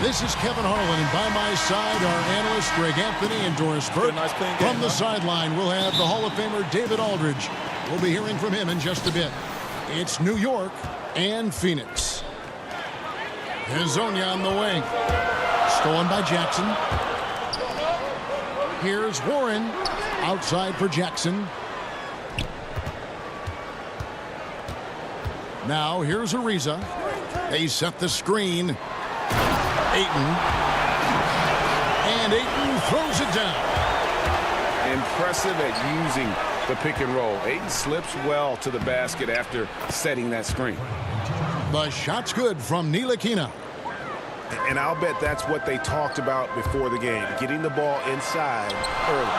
This is Kevin Harlan, and by my side are analysts Greg Anthony and Doris Burke. Nice game, from the sideline, we'll have the Hall of Famer David Aldridge. We'll be hearing from him in just a bit. It's New York and Phoenix. Hezonja on the wing. Stolen by Jackson. Here's Warren. Outside for Jackson. Now here's Ariza. They set the screen. Ayton. And Ayton throws it down. Impressive at using the pick and roll. Ayton slips well to the basket after setting that screen. The shot's good from Ntilikina. And I'll bet that's what they talked about before the game, getting the ball inside early.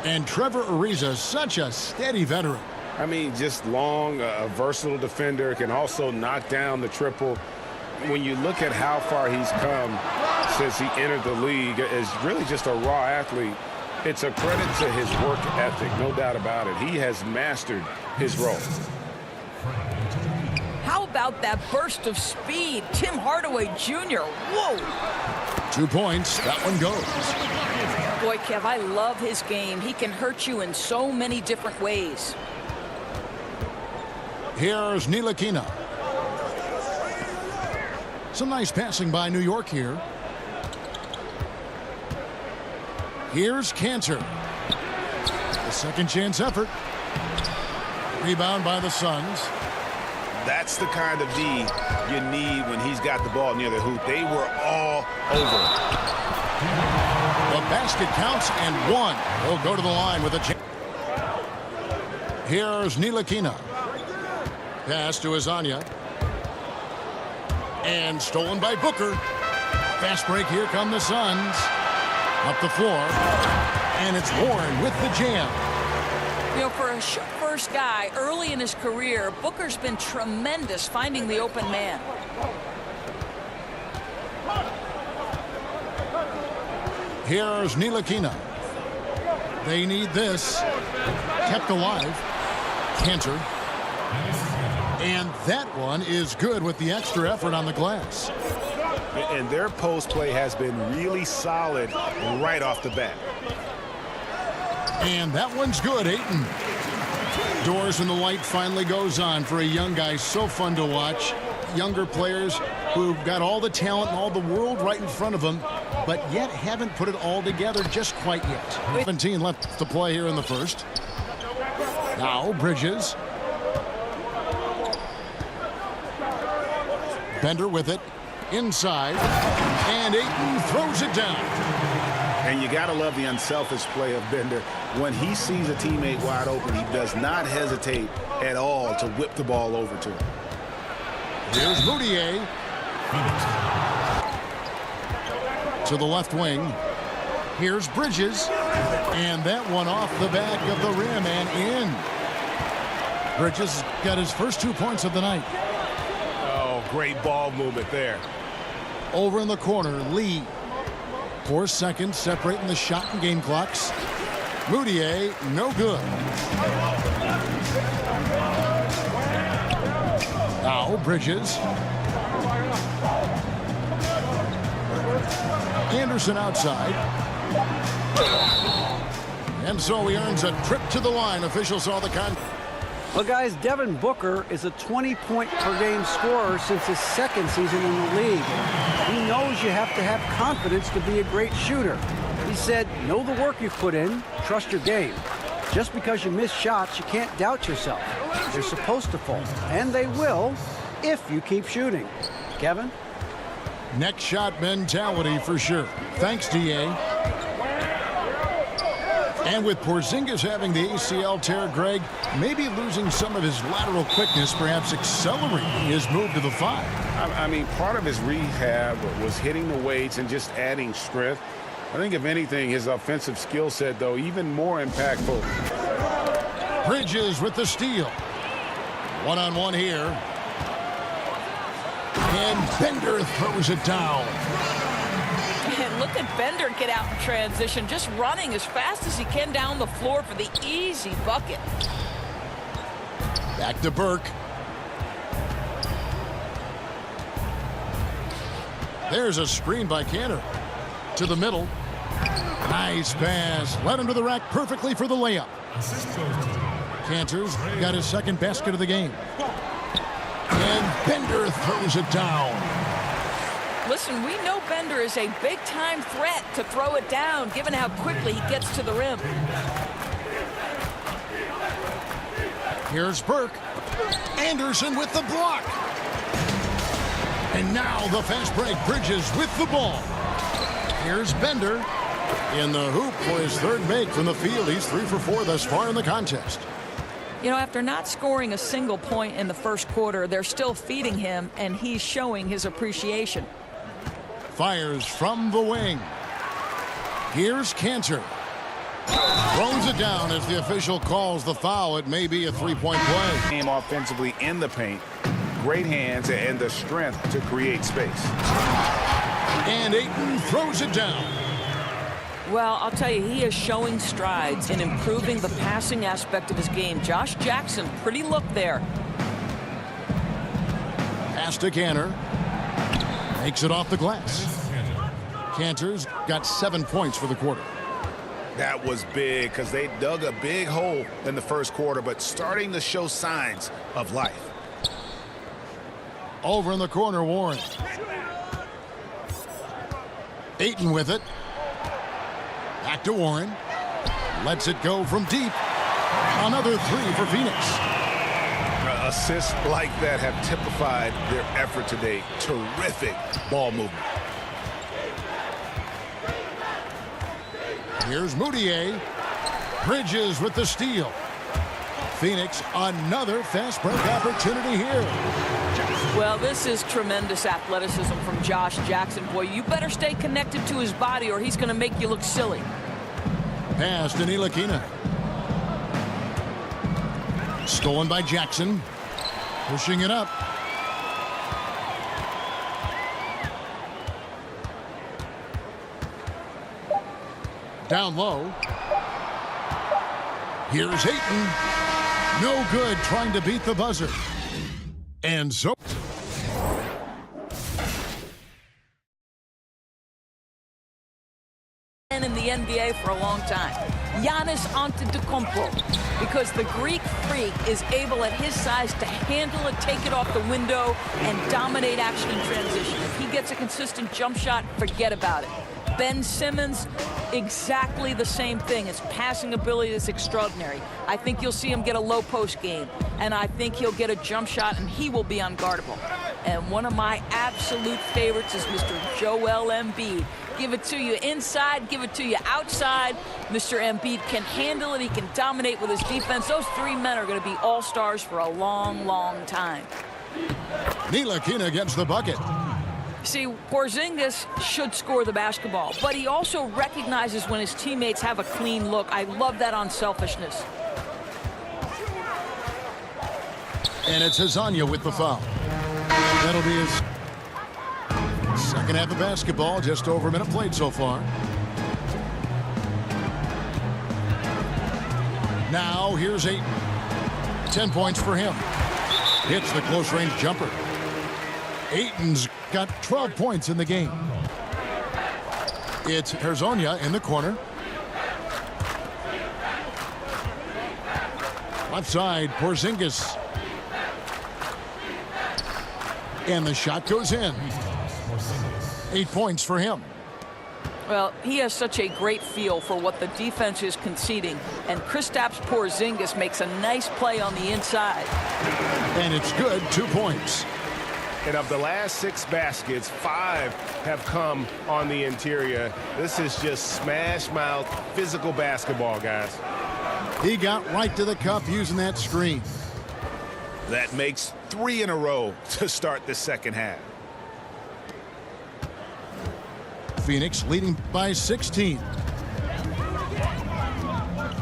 And Trevor Ariza, such a steady veteran. I mean, just long, a versatile defender, can also knock down the triple. When you look at how far he's come since he entered the league, is really just a raw athlete. It's a credit to his work ethic, no doubt about it. He has mastered his role. How about that burst of speed? Tim Hardaway Jr. Whoa! 2 points. That one goes. Boy, Kev, I love his game. He can hurt you in so many different ways. Here's Ntilikina. Some nice passing by New York here. Here's Cantor. A second chance effort. Rebound by the Suns. That's the kind of D you need when he's got the ball near the hoop. They were all over. The basket counts, and one will go to the line with a chance. Here's Ntilikina. Pass to Hezonja. And stolen by Booker. Fast break, here come the Suns. Up the floor. And it's Warren with the jam. You know, for a first guy early in his career, Booker's been tremendous finding the open man. Here's Ntilikina. They need this. Kept alive. Cantor. And that one is good with the extra effort on the glass. And their post play has been really solid right off the bat. And that one's good, Ayton. Doors and the light finally goes on for a young guy. So fun to watch. Younger players who've got all the talent and all the world right in front of them, but yet haven't put it all together just quite yet. 17 left to play here in the first. Now Bridges. Bender with it. Inside. And Ayton throws it down. And you got to love the unselfish play of Bender. When he sees a teammate wide open, he does not hesitate at all to whip the ball over to him. Here's Moutier. To the left wing. Here's Bridges. And that one off the back of the rim and in. Bridges got his first 2 points of the night. Oh, great ball movement there. Over in the corner, Lee. 4 seconds separating the shot and game clocks. Moutier, no good. Now Bridges. Anderson outside. And so he earns a trip to the line. Officials saw the con. Well, guys, Devin Booker is a 20-point-per-game scorer since his second season in the league. He knows you have to have confidence to be a great shooter. He said, know the work you've put in, trust your game. Just because you miss shots, you can't doubt yourself. They're supposed to fall, and they will if you keep shooting. Kevin? Next shot mentality for sure. Thanks, D.A. And with Porzingis having the ACL tear, Greg, maybe losing some of his lateral quickness, perhaps accelerating his move to the 5. I mean, part of his rehab was hitting the weights and just adding strength. I think, if anything, his offensive skill set, though, even more impactful. Bridges with the steal. One-on-one here. And Bender throws it down. And look at Bender get out in transition, just running as fast as he can down the floor for the easy bucket. Back to Burke. There's a screen by Cantor. To the middle. Nice pass. Led him to the rack perfectly for the layup. Cantor's got his second basket of the game. And Bender throws it down. Listen, we know Bender is a big-time threat to throw it down, given how quickly he gets to the rim. Here's Burke. Anderson with the block. And now the fast break. Bridges with the ball. Here's Bender in the hoop for his third make from the field. He's 3 for 4 thus far in the contest. You know, after not scoring a single point in the first quarter, they're still feeding him, and he's showing his appreciation. Fires from the wing. Here's Cantor. Throws it down as the official calls the foul. It may be a three-point play. Came offensively in the paint. Great hands and the strength to create space. And Ayton throws it down. Well, I'll tell you, he is showing strides in improving the passing aspect of his game. Josh Jackson, pretty look there. Pass to Cantor. Makes it off the glass. Cantor's got 7 points for the quarter. That was big because they dug a big hole in the first quarter, but starting to show signs of life. Over in the corner, Warren. Ayton with it. Back to Warren. Lets it go from deep. Another 3 for Phoenix. Assists like that have typified their effort today. Terrific ball movement. Here's Moutier. Bridges with the steal. Phoenix, another fast break opportunity here. Well, this is tremendous athleticism from Josh Jackson. Boy, you better stay connected to his body or he's going to make you look silly. Pass to Ntilikina. Stolen by Jackson. Pushing it up. Down low. Here's Ayton. No good trying to beat the buzzer. And so... in the NBA for a long time, Giannis Antetokounmpo, because the Greek freak is able at his size to handle it, take it off the window, and dominate action in transition. If he gets a consistent jump shot, forget about it. Ben Simmons, exactly the same thing. His passing ability is extraordinary. I think you'll see him get a low post game, and I think he'll get a jump shot, and he will be unguardable. And one of my absolute favorites is Mr. Joel Embiid. Give it to you inside, give it to you outside. Mr. Embiid can handle it. He can dominate with his defense. Those 3 men are going to be all-stars for a long, long time. Ntilikina gets the bucket. See, Porzingis should score the basketball, but he also recognizes when his teammates have a clean look. I love that unselfishness. And it's Hezonja with the foul. That'll be his second half of basketball. Just over a minute played so far. Now here's Ayton. 10 points for him. Hits the close range jumper. Ayton's got 12 points in the game. It's Hezonja in the corner. Left side, Porzingis. And the shot goes in. 8 points for him. Well, he has such a great feel for what the defense is conceding, and Kristaps Porzingis makes a nice play on the inside. And it's good, 2 points. And of the last 6 baskets, 5 have come on the interior. This is just smash-mouth physical basketball, guys. He got right to the cup using that screen. That makes 3 in a row to start the second half. Phoenix leading by 16.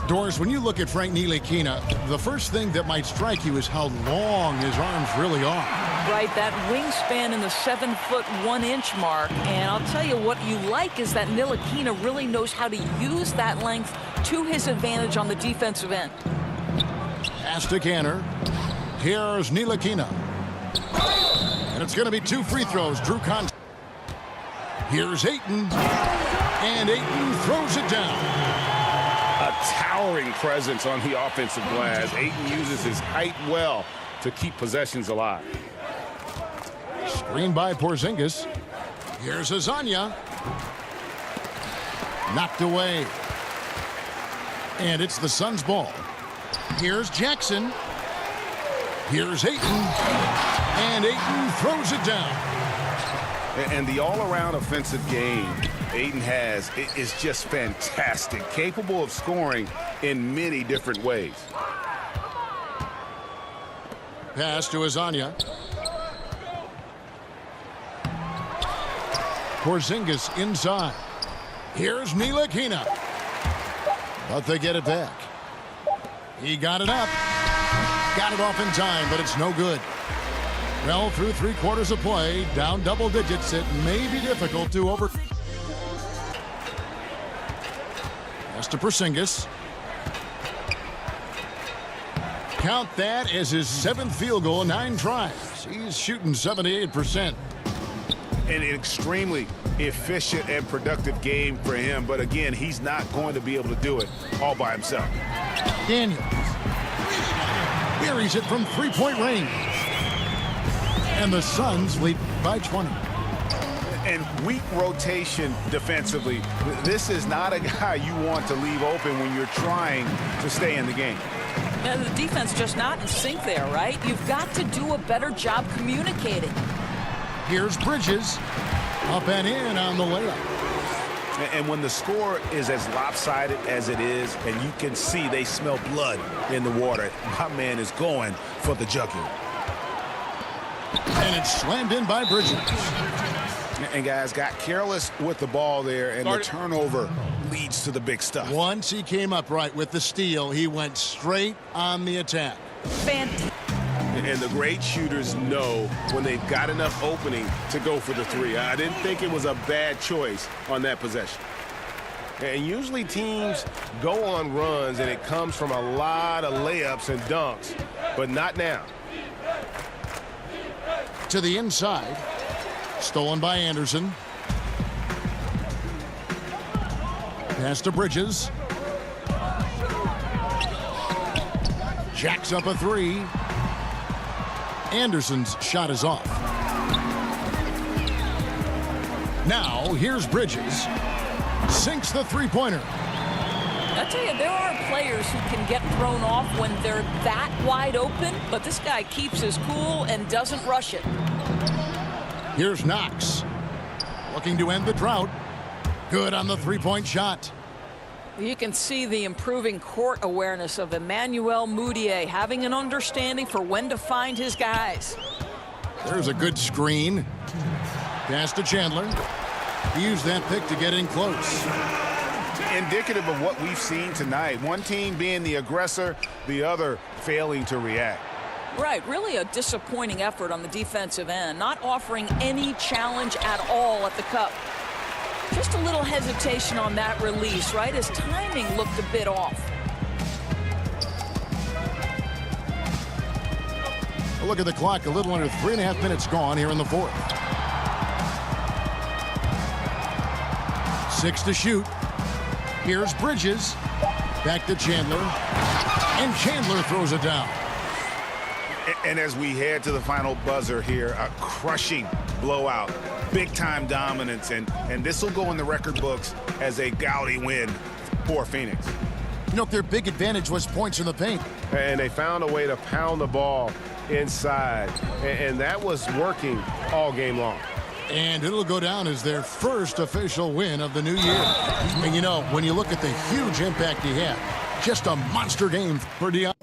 Doris, when you look at Frank Ntilikina, the first thing that might strike you is how long his arms really are. Right, that wingspan in the 7'1" mark. And I'll tell you what you like is that Ntilikina really knows how to use that length to his advantage on the defensive end. Pass to Cantor. Here's Ntilikina. And it's going to be 2 free throws. Drew contact. Here's Ayton. And Ayton throws it down. A towering presence on the offensive glass. Ayton uses his height well to keep possessions alive. Screen by Porzingis. Here's Azania. Knocked away. And it's the Suns' ball. Here's Jackson. Here's Ayton. And Ayton throws it down. And the all-around offensive game Ayton has is just fantastic, capable of scoring in many different ways. Pass to Azania. Porzingis inside. Here's Ntilikina. But they get it back. He got it up. Got it off in time, but it's no good. Well, through 3/4 of play, down double digits, it may be difficult to over. Pass to Porzingis. Count that as his 7th field goal in 9 tries. He's shooting 78%. An extremely efficient and productive game for him. But again, he's not going to be able to do it all by himself. Daniels buries it from 3-point range. And the Suns lead by 20. And weak rotation defensively. This is not a guy you want to leave open when you're trying to stay in the game. And the defense just not in sync there, right? You've got to do a better job communicating. Here's Bridges. Up and in on the layup. And when the score is as lopsided as it is, and you can see they smell blood in the water, my man is going for the jugular. And it's slammed in by Bridges. And guys got careless with the ball there, and the turnover leads to the big stuff. Once he came up right with the steal, he went straight on the attack. Fantastic. And the great shooters know when they've got enough opening to go for the three. I didn't think it was a bad choice on that possession. And usually teams go on runs, and it comes from a lot of layups and dunks, but not now. To the inside. Stolen by Anderson. Pass to Bridges. Jacks up a 3. Anderson's shot is off. Now, here's Bridges. Sinks the 3-pointer. I tell you, there are players who can get thrown off when they're that wide open, but this guy keeps his cool and doesn't rush it. Here's Knox. Looking to end the drought. Good on the 3-point shot. You can see the improving court awareness of Emmanuel Mudiay, having an understanding for when to find his guys. There's a good screen. Pass to Chandler. He used that pick to get in close. Indicative of what we've seen tonight. One team being the aggressor, the other failing to react. Right, really a disappointing effort on the defensive end, not offering any challenge at all at the cup. Just a little hesitation on that release, right? His timing looked a bit off. A look at the clock, a little under 3.5 minutes gone here in the 4th. 6 to shoot. Here's Bridges. Back to Chandler. And Chandler throws it down. And as we head to the final buzzer here, a crushing blowout, big-time dominance, and this will go in the record books as a gaudy win for Phoenix. You know, their big advantage was points in the paint. And they found a way to pound the ball inside, and that was working all game long. And it'll go down as their first official win of the new year. And you know, when you look at the huge impact he had, just a monster game for Deion.